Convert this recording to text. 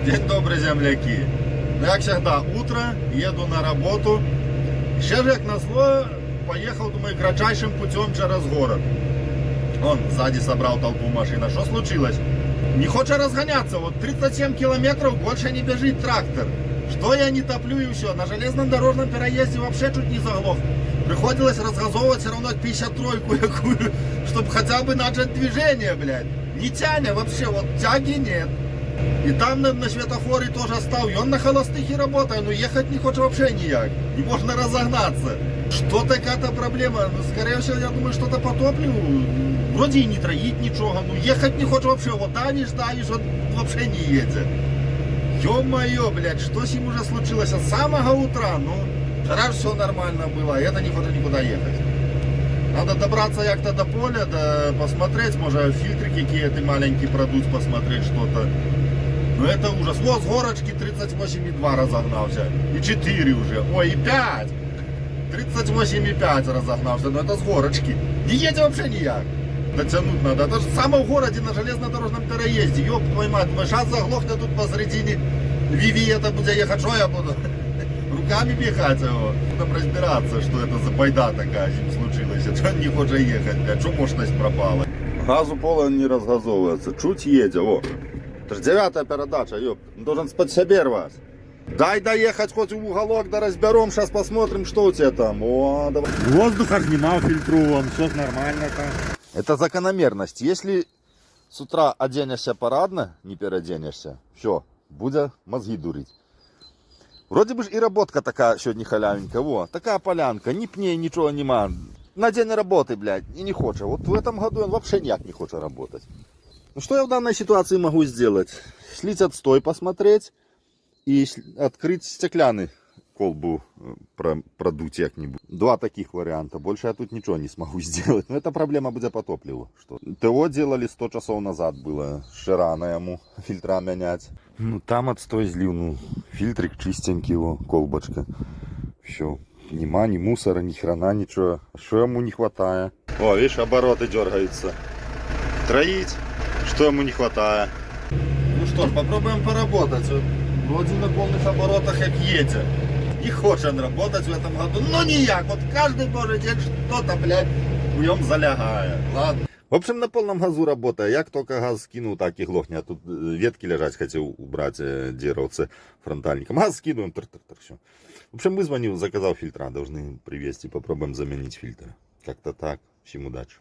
День добрый, земляки. Как всегда, утро, еду на работу. Ще же, как назло, поехал, думаю, кратчайшим путем через город. Он сзади собрал толпу машин. А что случилось? Не хочет разгоняться. Вот 37 километров больше не бежит трактор. Что я не топлю и все. На железном дорожном переезде вообще чуть не заглох. Приходилось разгазовывать все равно 53-ку якую, чтобы хотя бы начать движение, блядь. Не тяня вообще, вот тяги нет. И там на светофоре тоже стал. И он на холостых и работает, но ехать не хочет вообще никак. Не можно разогнаться. Что такая-то проблема? Ну, скорее всего, я думаю, что-то по топливу. Вроде и не троить ничего, но ехать не хочет вообще. Вот давишь, он вообще не едет. Ё-моё, блядь, что с ним уже случилось от самого утра? Ну, вчера все нормально было, а это не хочет никуда ехать. Надо добраться как-то до поля, да посмотреть, может фильтры какие-то маленькие продуть, посмотреть что-то. Ну это ужас. Вот с горочки 38,2 разогнался. И 4 уже. Ой, и 5. 38,5 разогнался. Но это с горочки. Не едет вообще никак. Дотянуть надо. Это же самое в городе на железнодорожном переезде. Ёб твою мать. Думаю, сейчас заглохнет тут посередине. Виви это будет ехать. Что я буду? Руками пихать его. Будем разбираться, что это за байда такая с ним случилась. Что он не хочет ехать, блядь. Что мощность пропала. Газу пола не разгазовывается. Чуть едет. О. Это же 9-я передача, ёп. Он должен спать себе рвать. Дай доехать хоть в уголок, да разберем. Сейчас посмотрим, что у тебя там. О, давай. Воздуха нема фильтрован, все нормально там. Это закономерность. Если с утра оденешься парадно, не переоденешься, все, будет мозги дурить. Вроде бы ж и работка такая сегодня халявенькая. Во, такая полянка, ни пней, ничего нема. На день работы, блядь, и не хочет. Вот в этом году он вообще никак не хочет работать. Ну что я в данной ситуации могу сделать? Слить отстой посмотреть и открыть стеклянный колбу продуть как-нибудь. Два таких варианта. Больше я тут ничего не смогу сделать. Но это проблема будет по топливу. Что? ТО делали 100 часов назад было. Ще рано ему фильтра менять. Ну там отстой злил. Ну, фильтрик чистенький его, колбочка. Все. Нема ни мусора, ни хрена, ничего. Что ему не хватает? О, видишь, обороты дергаются. Троить. Что ему не хватает? Ну что ж, попробуем поработать. Вроде на полных оборотах как едет. Не хочет он работать в этом году. Но никак. Вот каждый божий день что-то, блядь, в нем залягает. Ладно. В общем, на полном газу работаю. Я только газ скинул, так и глохнет. А тут ветки лежать хотел убрать деревце фронтальником. Газ скидываем, все. В общем, вызвонил, заказал фильтра. Должны привезти. Попробуем заменить фильтр. Как-то так. Всем удачи.